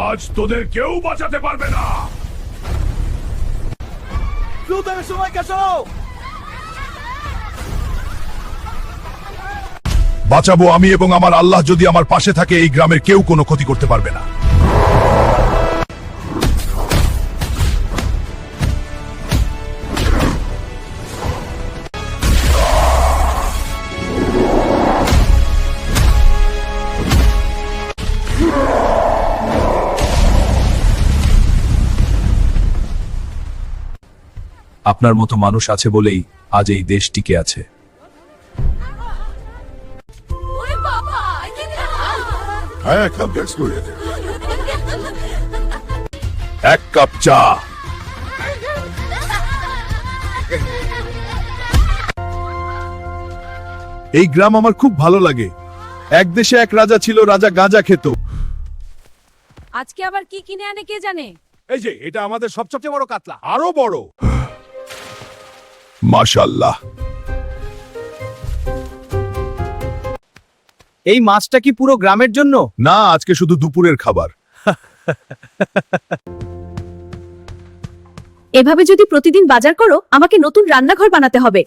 আজ তোদের কেউ বাঁচাতে পারবে না। বাঁচাবো আমি এবং আমার আল্লাহ যদি আমার পাশে থাকে, এই গ্রামের কেউ কোনো ক্ষতি করতে পারবে না। আপনার মতো মানুষ আছে বলেই আজ এই দেশ টিকে আছে। এক কাপ চা। এই গ্রাম আমার খুব ভালো লাগে। এক দেশে এক রাজা ছিল, রাজা গাঁজা খেত। আজকে আবার কি কিনে আনে কে জানে। এই যে এটা আমাদের সবচেয়ে বড় কাতলা, আরো বড়। মাশাআল্লাহ। এই মাছটা কি পুরো গ্রামের জন্য? না, আজকে শুধু দুপুরের খাবার। এভাবে যদি প্রতিদিন বাজার করো, আমাকে নতুন রান্নাঘর বানাতে হবে।